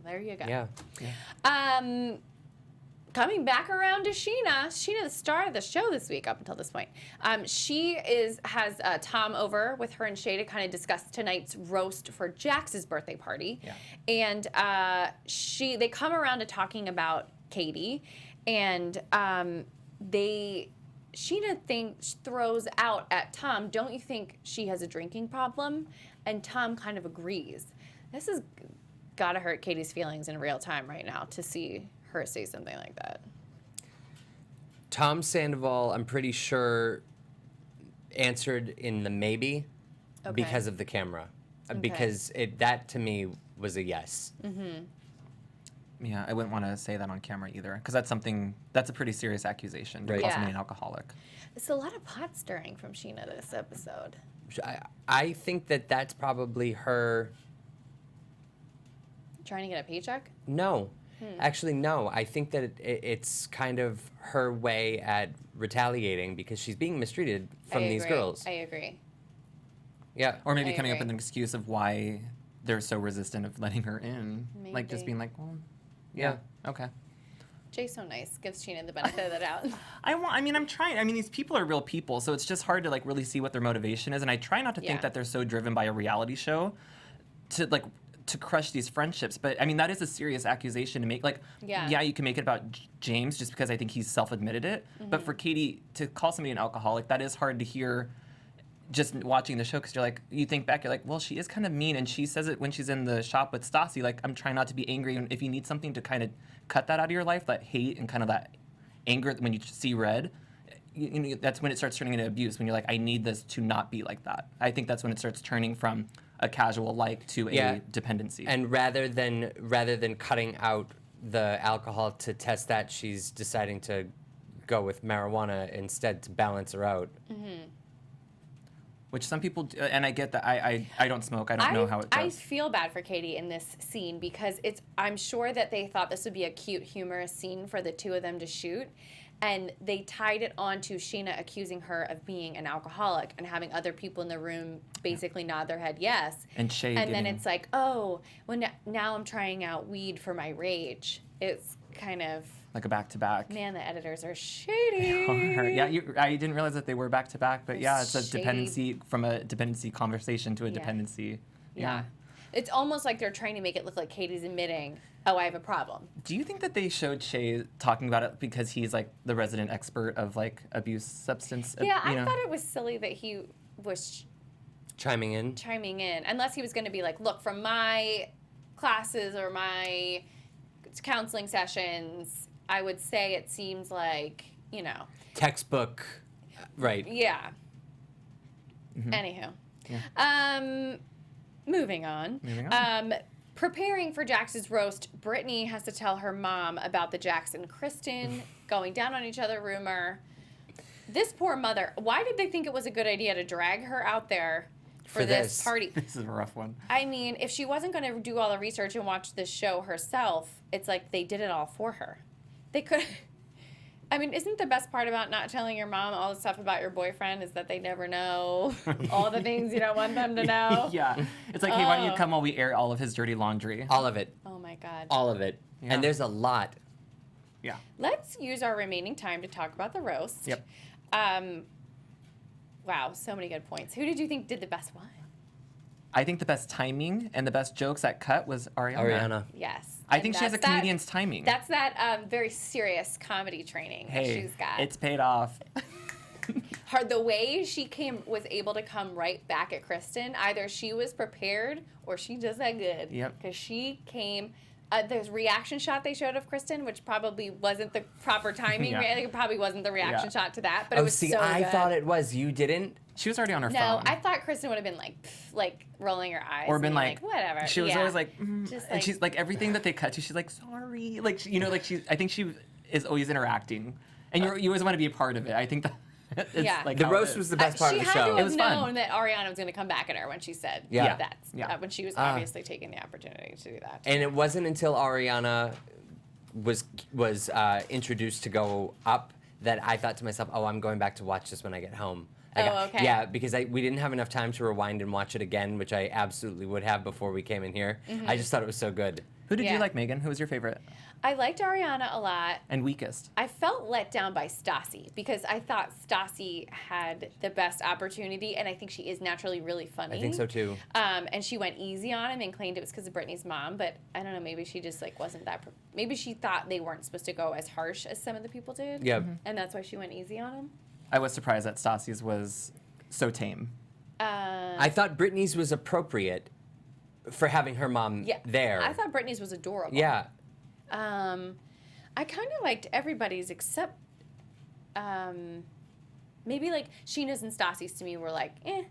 Speaker 1: There you go.
Speaker 4: Yeah.
Speaker 1: Coming back around to Scheana, the star of the show this week up until this point. She has Tom over with her and Shay to kind of discuss tonight's roast for Jax's birthday party.
Speaker 3: Yeah.
Speaker 1: And they come around to talking about Katie, and Scheana throws out at Tom, "Don't you think she has a drinking problem?" And Tom kind of agrees. This has gotta hurt Katie's feelings in real time right now to see her say something like that.
Speaker 4: Tom Sandoval, I'm pretty sure, answered in the maybe
Speaker 1: Okay.
Speaker 4: because of the camera.
Speaker 1: Okay.
Speaker 4: Because that, to me, was a yes.
Speaker 3: Yeah, I wouldn't want to say that on camera either, because that's a pretty serious accusation to
Speaker 4: Right.
Speaker 3: call
Speaker 1: Yeah.
Speaker 3: somebody an alcoholic.
Speaker 1: It's a lot of pot stirring from Scheana this episode.
Speaker 4: I think that's probably her.
Speaker 1: Trying to get a paycheck?
Speaker 4: No. Actually, no. I think that it's kind of her way at retaliating because she's being mistreated from
Speaker 1: I
Speaker 4: these
Speaker 1: agree.
Speaker 4: girls.
Speaker 1: I agree.
Speaker 4: Yeah.
Speaker 3: Or maybe
Speaker 1: I
Speaker 3: coming up
Speaker 1: agree.
Speaker 3: with an excuse of why they're so resistant of letting her in. Like just
Speaker 1: Maybe.
Speaker 3: being like, well, yeah, okay.
Speaker 1: Jay's so nice. Gives Scheana the benefit of the doubt.
Speaker 3: I'm trying. I mean, these people are real people, so it's just hard to like really see what their motivation is. And I try not to think that they're so driven by a reality show to crush these friendships. But I mean, that is a serious accusation to make. Like, yeah, you can make it about James just because I think he's self-admitted it. But for Katie to call somebody an alcoholic, that is hard to hear. Just watching the show, because you think back, you're like, well, she is kind of mean, and she says it when she's in the shop with Stassi, like, I'm trying not to be angry, and if you need something to kind of cut that out of your life, that hate and kind of that anger when you see red, that's when it starts turning into abuse, when you're like, I need this to not be like that. I think that's when it starts turning from a casual like to a dependency.
Speaker 4: And rather than cutting out the alcohol to test that, she's deciding to go with marijuana instead to balance her out.
Speaker 3: Which some people do, and I get that. I don't smoke. I don't know how it does.
Speaker 1: I feel bad for Katie in this scene because I'm sure that they thought this would be a cute, humorous scene for the two of them to shoot. And they tied it on to Scheana accusing her of being an alcoholic and having other people in the room basically nod their head yes.
Speaker 3: And Shay
Speaker 1: and then it's like, oh, well, now I'm trying out weed for my rage. It's kind of
Speaker 3: like a back-to-back.
Speaker 1: Man, the editors are shady.
Speaker 3: Yeah, I didn't realize that they were back-to-back, but yeah, it's a dependency, from a dependency conversation to a dependency.
Speaker 1: Yeah. It's almost like they're trying to make it look like Katie's admitting, oh, I have a problem.
Speaker 3: Do you think that they showed Shay talking about it because he's like the resident expert of like abuse, substance?
Speaker 1: Yeah, I thought it was silly that he was
Speaker 4: chiming in,
Speaker 1: unless he was going to be like, look, from my classes or my counseling sessions, I would say it seems like,
Speaker 4: textbook, right?
Speaker 1: Yeah. Anywho. Yeah. Moving on. Preparing for Jax's roast, Brittany has to tell her mom about the Jax and Kristen going down on each other rumor. This poor mother, why did they think it was a good idea to drag her out there for this party?
Speaker 3: This is a rough one.
Speaker 1: I mean, if she wasn't going to do all the research and watch this show herself, it's like they did it all for her. They could. I mean, isn't the best part about not telling your mom all the stuff about your boyfriend is that they never know all the things you don't want them to know?
Speaker 3: Yeah. It's like, hey, why don't you come while we air all of his dirty laundry?
Speaker 4: All of it.
Speaker 1: Oh, my God.
Speaker 4: All of it. Yeah. And there's a lot.
Speaker 3: Yeah.
Speaker 1: Let's use our remaining time to talk about the roast.
Speaker 3: Yep.
Speaker 1: Wow, so many good points. Who did you think did the best one?
Speaker 3: I think the best timing and the best jokes at cut was Ariana.
Speaker 1: Yes.
Speaker 3: I think she has a comedian's timing.
Speaker 1: That's that very serious comedy training that she's got.
Speaker 3: It's paid off.
Speaker 1: The way she was able to come right back at Kristen, either she was prepared or she does that good.
Speaker 3: Yep.
Speaker 1: Because she came. There's reaction shot they showed of Kristen, which probably wasn't the proper timing. I think it probably wasn't the reaction shot to that, but it was so good.
Speaker 4: I thought it was. You didn't?
Speaker 3: She was already on her phone.
Speaker 1: No, I thought Kristen would have been like rolling her eyes.
Speaker 3: Or been like
Speaker 1: whatever.
Speaker 3: She was always like, and she's like, everything that they cut to, she's like, sorry. Like, I think she is always interacting. And you always want to be a part of it. I think that. Like
Speaker 4: the roast was the best part of the show.
Speaker 1: She had to have known
Speaker 3: fun.
Speaker 1: that Ariana was going to come back at her when she said that. When she was obviously taking the opportunity to do that.
Speaker 4: And it wasn't until Ariana was introduced to go up that I thought to myself, oh, I'm going back to watch this when I get home.
Speaker 1: Okay.
Speaker 4: Yeah, because we didn't have enough time to rewind and watch it again, which I absolutely would have before we came in here. I just thought it was so good.
Speaker 3: Who did you like, Megan? Who was your favorite?
Speaker 1: I liked Ariana a lot.
Speaker 3: And weakest?
Speaker 1: I felt let down by Stassi because I thought Stassi had the best opportunity, and I think she is naturally really funny.
Speaker 4: I think so too.
Speaker 1: And she went easy on him and claimed it was because of Brittany's mom, but I don't know, maybe she just wasn't that. Maybe she thought they weren't supposed to go as harsh as some of the people did.
Speaker 4: Yeah.
Speaker 1: And that's why she went easy on him.
Speaker 3: I was surprised that Stassi's was so tame.
Speaker 4: I thought Brittany's was appropriate for having her mom there.
Speaker 1: I thought Brittany's was adorable.
Speaker 4: Yeah.
Speaker 1: I kind of liked everybody's except maybe Scheana's and Stassi's to me were eh.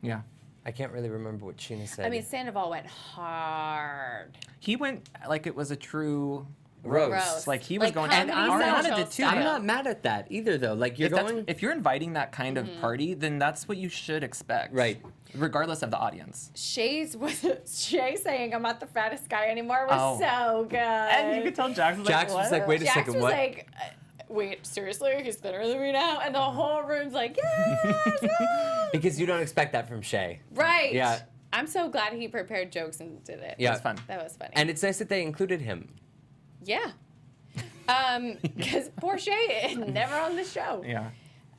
Speaker 3: Yeah.
Speaker 4: I can't really remember what Scheana said.
Speaker 1: I mean, Sandoval went hard.
Speaker 3: He went like it was a true
Speaker 4: roast.
Speaker 3: Like he was going, and
Speaker 1: Ariana
Speaker 3: Ariana did too.
Speaker 4: I'm not mad at that either, though. Like
Speaker 3: if you're inviting that kind of party, then that's what you should expect,
Speaker 4: right?
Speaker 3: Regardless of the audience.
Speaker 1: Shay saying I'm not the fattest guy anymore was so good.
Speaker 3: And you could tell Jax was
Speaker 4: like, wait a second,
Speaker 1: was
Speaker 4: what?
Speaker 1: Like, wait, seriously? He's thinner than me now? And the whole room's like, yes!
Speaker 4: Because you don't expect that from Shay.
Speaker 1: Right.
Speaker 4: Yeah.
Speaker 1: I'm so glad he prepared jokes and did it.
Speaker 4: Yeah.
Speaker 3: It was fun.
Speaker 1: That was funny.
Speaker 4: And it's nice that they included him.
Speaker 1: Yeah. Because poor Shay is never on the show.
Speaker 3: Yeah.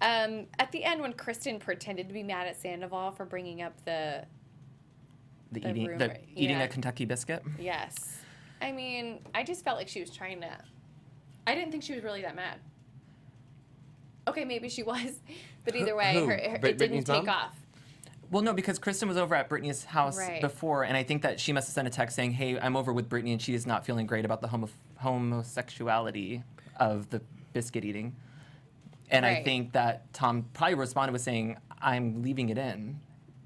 Speaker 1: At the end, when Kristen pretended to be mad at Sandoval for bringing up the
Speaker 3: Eating
Speaker 1: rumor.
Speaker 3: a
Speaker 1: Yeah.
Speaker 3: Kentucky biscuit.
Speaker 1: Yes. I mean, I just felt like she was trying to. I didn't think she was really that mad. Okay, maybe she was, but either way,
Speaker 4: Who?
Speaker 1: it didn't
Speaker 4: Brittany's
Speaker 1: take
Speaker 4: mom?
Speaker 1: off.
Speaker 3: Well, no, because Kristen was over at Brittany's house
Speaker 1: Right.
Speaker 3: before, and I think that she must have sent a text saying, "Hey, I'm over with Brittany, and she is not feeling great about the homosexuality of the biscuit eating." And I
Speaker 1: Right.
Speaker 3: think that Tom probably responded with saying, "I'm leaving it in,"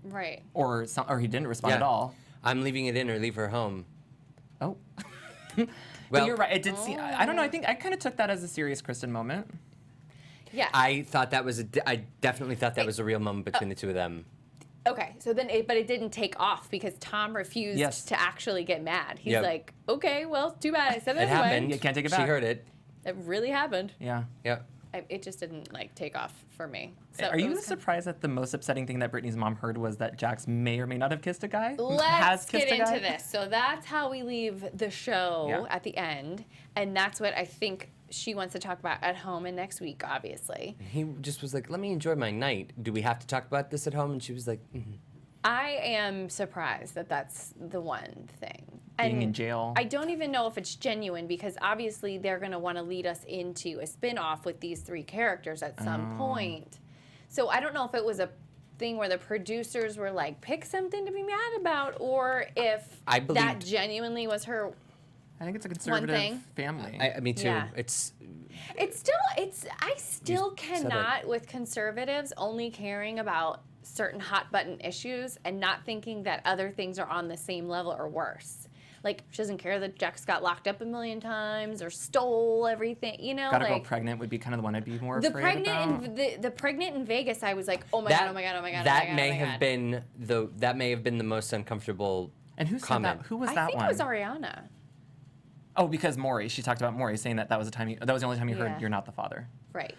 Speaker 1: Right.
Speaker 3: or he didn't respond at all.
Speaker 4: I'm leaving it in or leave her home.
Speaker 3: Oh.
Speaker 4: Well-
Speaker 3: But you're right. It did seem. I don't know. I think I kind of took that as a serious Kristen moment.
Speaker 1: Yeah.
Speaker 4: I thought that was I definitely thought that was a real moment between the two of them.
Speaker 1: Okay, so then, but it didn't take off because Tom refused
Speaker 3: Yes.
Speaker 1: to actually get mad. He's
Speaker 4: Yep.
Speaker 1: like, okay, well, too bad. I said it
Speaker 4: It
Speaker 1: anyway.
Speaker 4: happened.
Speaker 3: You can't take it
Speaker 4: She
Speaker 3: back.
Speaker 4: heard it.
Speaker 1: It really happened.
Speaker 3: Yeah.
Speaker 4: Yep.
Speaker 1: It just didn't like take off for me. So
Speaker 3: Are
Speaker 1: it
Speaker 3: you
Speaker 1: was
Speaker 3: surprised that the most upsetting thing that Brittany's mom heard was that Jax may or may not have kissed a guy? Who has
Speaker 1: Let's
Speaker 3: kissed
Speaker 1: get
Speaker 3: a guy?
Speaker 1: into this. So that's how we leave the show
Speaker 3: Yeah.
Speaker 1: at the end, and that's what I think she wants to talk about at home and next week, obviously.
Speaker 4: He just was like, "Let me enjoy my night. Do we have to talk about this at home?" And she was like, mm-hmm.
Speaker 1: I am surprised that that's the one thing.
Speaker 3: Being in jail.
Speaker 1: I don't even know if it's genuine because obviously they're going to want to lead us into a spin-off with these three characters at some point. So I don't know if it was a thing where the producers were like, pick something to be mad about, or if
Speaker 4: I
Speaker 1: that
Speaker 4: believed-
Speaker 1: genuinely was her.
Speaker 3: I think it's a conservative
Speaker 1: thing.
Speaker 3: family.
Speaker 4: Me too.
Speaker 1: Yeah.
Speaker 4: It's
Speaker 1: I still
Speaker 4: said it.
Speaker 1: cannot with conservatives only caring about certain hot button issues and not thinking that other things are on the same level or worse. Like, she doesn't care that Jax got locked up a million times or stole everything, you know?
Speaker 3: Got a girl
Speaker 1: like,
Speaker 3: pregnant would be kind of the one I'd be more
Speaker 1: the
Speaker 3: afraid about.
Speaker 1: the pregnant in Vegas, I was like, oh my god, oh my god, oh my god.
Speaker 4: That
Speaker 1: oh my god,
Speaker 4: may
Speaker 1: oh my
Speaker 4: have
Speaker 1: god.
Speaker 4: been that may have been the most uncomfortable.
Speaker 3: And who said
Speaker 4: comment.
Speaker 3: that? Who was
Speaker 1: I
Speaker 3: that
Speaker 1: think
Speaker 3: one?
Speaker 1: it was Ariana.
Speaker 3: Oh, because Maury. She talked about Maury saying that was the only time you heard
Speaker 1: Yeah.
Speaker 3: "You're not the father."
Speaker 1: Right.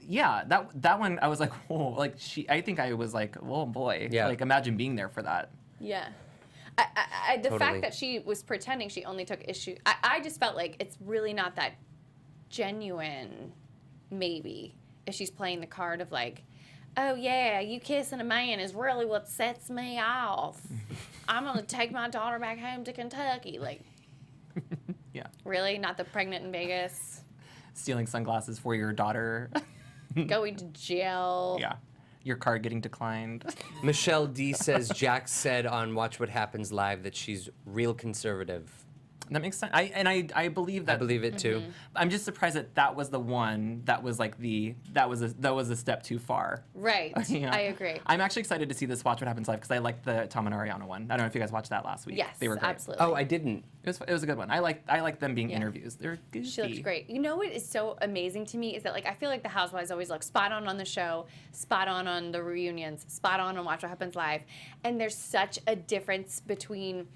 Speaker 3: Yeah, that one I was like, whoa, like I think I was like, oh boy,
Speaker 4: Yeah.
Speaker 3: like imagine being there for that.
Speaker 1: Yeah. The
Speaker 4: Totally.
Speaker 1: fact that she was pretending she only took issue, I just felt like it's really not that genuine, maybe, if she's playing the card of like, oh yeah, you kissing a man is really what sets me off. I'm going to take my daughter back home to Kentucky. Like,
Speaker 3: Yeah,
Speaker 1: really? Not the pregnant in Vegas?
Speaker 3: stealing sunglasses for your daughter.
Speaker 1: Going to jail?
Speaker 3: Yeah, your card getting declined.
Speaker 4: Michelle D says Jax said on Watch What Happens Live that she's real conservative.
Speaker 3: That makes sense. I believe that.
Speaker 4: I believe it too.
Speaker 3: I'm just surprised that was the one that was like that was a step too far.
Speaker 1: Right.
Speaker 3: Yeah.
Speaker 1: I agree.
Speaker 3: I'm actually excited to see this Watch What Happens Live because I liked the Tom and Ariana one. I don't know if you guys watched that last week.
Speaker 1: Yes,
Speaker 3: they were great.
Speaker 1: absolutely.
Speaker 4: Oh, I didn't.
Speaker 3: It was a good one. I like them being
Speaker 1: Yeah.
Speaker 3: interviews. They're goofy.
Speaker 1: She looks great. You know what is so amazing to me is that, like, I feel like the Housewives always look spot on the show, spot on the reunions, spot on Watch What Happens Live, and there's such a difference between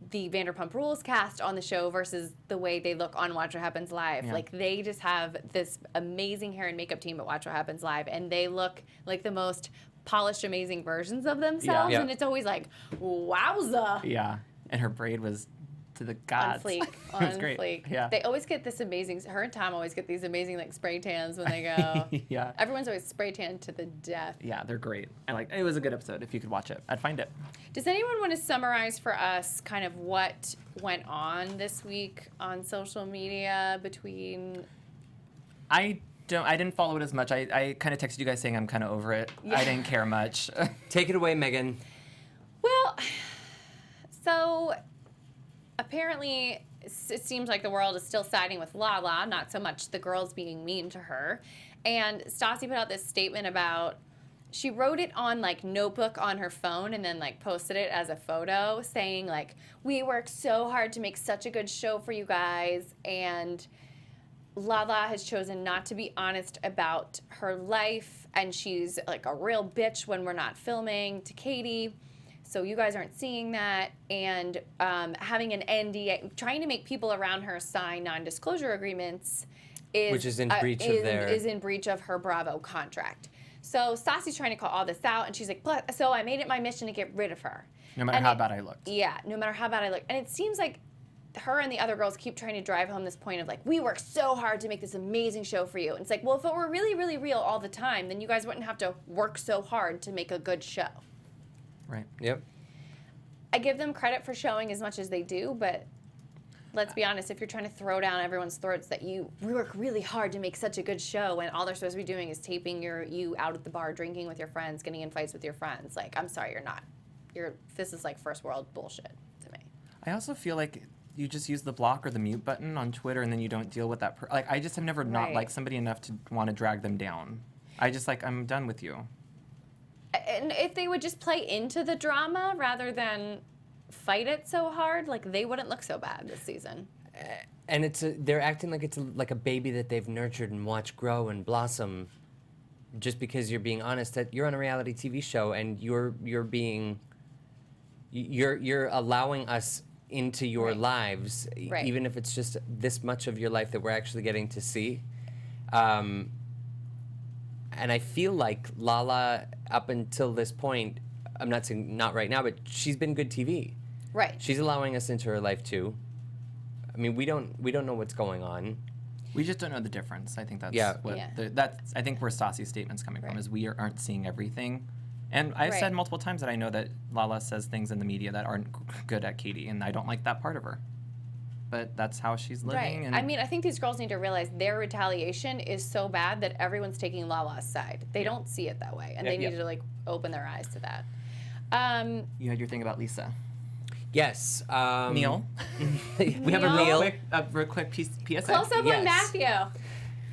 Speaker 1: the Vanderpump Rules cast on the show versus the way they look on Watch What Happens Live.
Speaker 3: Yeah.
Speaker 1: Like, they just have this amazing hair and makeup team at Watch What Happens Live, and they look like the most polished, amazing versions of themselves,
Speaker 4: Yeah.
Speaker 1: and it's always like, wowza.
Speaker 3: Yeah, and her braid was to the
Speaker 1: On
Speaker 3: gods.
Speaker 1: fleek,
Speaker 3: It
Speaker 1: on
Speaker 3: was great.
Speaker 1: fleek.
Speaker 3: Yeah.
Speaker 1: They always get this amazing. Her and Tom always get these amazing like spray tans when they go.
Speaker 3: Yeah.
Speaker 1: Everyone's always spray tanned to the death.
Speaker 3: Yeah, they're great. It was a good episode. If you could watch it, I'd find it.
Speaker 1: Does anyone want to summarize for us kind of what went on this week on social media between?
Speaker 3: I didn't follow it as much. I kind of texted you guys saying I'm kind of over it.
Speaker 1: Yeah.
Speaker 3: I didn't care much.
Speaker 4: Take it away, Megan.
Speaker 1: Well, so apparently it seems like the world is still siding with Lala, not so much the girls being mean to her. And Stassi put out this statement about, she wrote it on like notebook on her phone and then like posted it as a photo saying like, we worked so hard to make such a good show for you guys, and Lala has chosen not to be honest about her life, and she's like a real bitch when we're not filming to Katie. So you guys aren't seeing that, and having an NDA, trying to make people around her sign non-disclosure agreements is
Speaker 4: Which is in breach of their-
Speaker 1: is in breach of her Bravo contract. So Stassi's trying to call all this out, and she's like, "But so I made it my mission to get rid of her,
Speaker 3: No matter
Speaker 1: And
Speaker 3: how bad I looked.
Speaker 1: Yeah, no matter how bad I look, and it seems like her and the other girls keep trying to drive home this point of like, we work so hard to make this amazing show for you. And it's like, well, if it were really, really real all the time, then you guys wouldn't have to work so hard to make a good show.
Speaker 3: Right.
Speaker 4: Yep.
Speaker 1: I give them credit for showing as much as they do, but let's be honest, if you're trying to throw down everyone's throats that we work really hard to make such a good show and all they're supposed to be doing is taping you out at the bar, drinking with your friends, getting in fights with your friends, like, I'm sorry, you're not. This is like first world bullshit to me.
Speaker 3: I also feel like you just use the block or the mute button on Twitter and then you don't deal with that. Like, I just have never not liked somebody enough to want to drag them down. I just like, I'm done with you.
Speaker 1: And if they would just play into the drama rather than fight it so hard, like they wouldn't look so bad this season.
Speaker 4: And they're acting like it's like a baby that they've nurtured and watched grow and blossom. Just because you're being honest that you're on a reality TV show and you're allowing us into your lives, even if it's just this much of your life that we're actually getting to see. And I feel like Lala, up until this point, I'm not saying not right now, but she's been good TV.
Speaker 1: Right.
Speaker 4: She's allowing us into her life too. I mean, we don't know what's going on.
Speaker 3: We just don't know the difference. I think that's that's I think where Stassi's statement's coming from is we aren't seeing everything. And I've said multiple times that I know that Lala says things in the media that aren't good at Katie, and I don't like that part of her. But that's how she's living.
Speaker 1: Right.
Speaker 3: And
Speaker 1: I mean, I think these girls need to realize their retaliation is so bad that everyone's taking Lala's side. They don't see it that way, and they need to like open their eyes to that.
Speaker 3: You had your thing about Lisa.
Speaker 4: Yes.
Speaker 3: Neil. We have a real quick PSA.
Speaker 1: Close up on Matthew.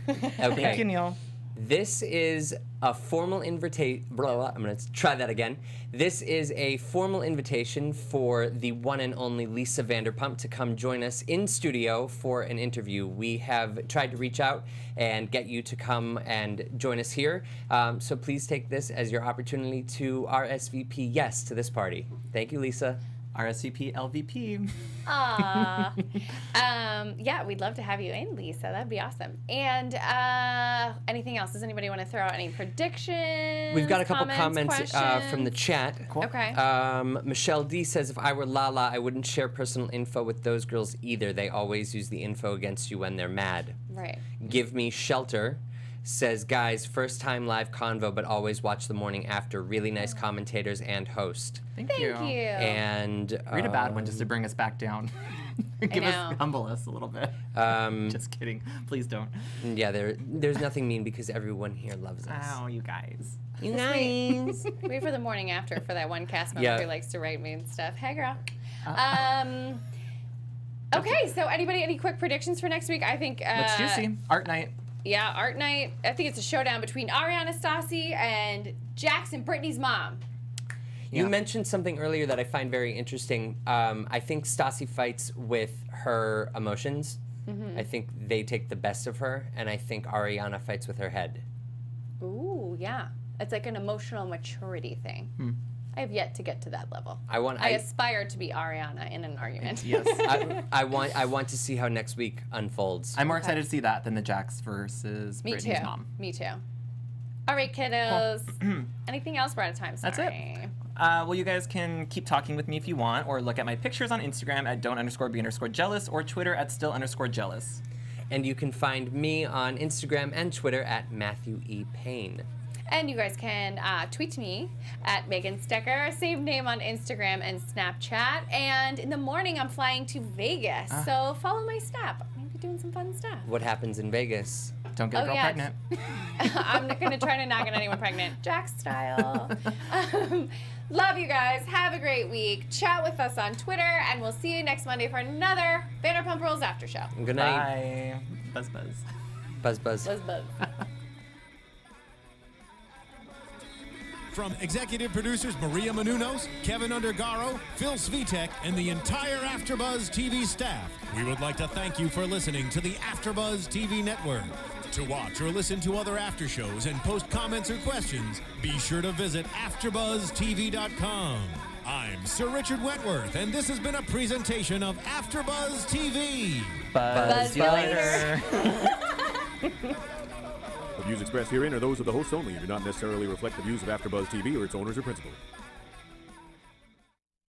Speaker 4: Okay.
Speaker 3: Thank you, Neil.
Speaker 4: This is a formal invitation. I'm going to try that again. This is a formal invitation for the one and only Lisa Vanderpump to come join us in studio for an interview. We have tried to reach out and get you to come and join us here. So please take this as your opportunity to RSVP yes to this party. Thank you, Lisa.
Speaker 3: RSVP LVP.
Speaker 1: Aw. Yeah, we'd love to have you in, Lisa. That'd be awesome. And anything else? Does anybody want to throw out any predictions?
Speaker 4: We've got a couple comments from the chat.
Speaker 3: Cool.
Speaker 1: Okay.
Speaker 4: Michelle D says, if I were Lala, I wouldn't share personal info with those girls either. They always use the info against you when they're mad.
Speaker 1: Right.
Speaker 4: Give Me Shelter says, guys, first time live convo, but always watch the morning after. Really nice commentators and host.
Speaker 1: Thank you.
Speaker 4: And
Speaker 3: read a bad one just to bring us back down. Humble us a little bit. Just kidding. Please don't.
Speaker 4: Yeah, there's nothing mean because everyone here loves us.
Speaker 3: Oh, you guys.
Speaker 4: You guys.
Speaker 1: Wait for the morning after for that one cast member who likes to write mean stuff. Hey, girl. Okay, so any quick predictions for next week? I think
Speaker 3: Looks juicy. Art night.
Speaker 1: Yeah, art night. I think it's a showdown between Ariana Stassi and Jackson, Brittany's mom.
Speaker 4: You mentioned something earlier that I find very interesting. I think Stassi fights with her emotions. I think they take the best of her, and I think Ariana fights with her head.
Speaker 1: Ooh, yeah. It's like an emotional maturity thing. I have yet to get to that level. I aspire to be Ariana in an argument.
Speaker 3: Yes.
Speaker 4: I want to see how next week unfolds.
Speaker 3: I'm more excited to see that than the Jax versus Brittany's mom.
Speaker 1: Me too. All right, kiddos. Cool. Anything else? We're out of time. Sorry.
Speaker 3: That's it. Well, you guys can keep talking with me if you want, or look at my pictures on Instagram at don't_be_jealous or Twitter at still_jealous.
Speaker 4: And you can find me on Instagram and Twitter at Matthew E. Paine.
Speaker 1: And you guys can tweet to me at Megan Stecher, same name on Instagram and Snapchat. And in the morning, I'm flying to Vegas, so follow my Snap. I'm going to be doing some fun stuff.
Speaker 4: What happens in Vegas?
Speaker 3: Don't get a girl pregnant.
Speaker 1: I'm going to try to not get anyone pregnant, Jack style. Love you guys. Have a great week. Chat with us on Twitter, and we'll see you next Monday for another Vanderpump Rules After Show.
Speaker 4: Good night.
Speaker 3: Bye. Buzz, buzz.
Speaker 4: Buzz, buzz.
Speaker 1: Buzz, buzz.
Speaker 2: From executive producers Maria Menounos, Kevin Undergaro, Phil Svitek, and the entire AfterBuzz TV staff, we would like to thank you for listening to the AfterBuzz TV network. To watch or listen to other after shows and post comments or questions, be sure to visit AfterBuzzTV.com. I'm Sir Richard Wentworth, and this has been a presentation of AfterBuzz TV.
Speaker 3: Buzz you later.
Speaker 5: The views expressed herein are those of the hosts only and do not necessarily reflect the views of AfterBuzz TV or its owners or principals.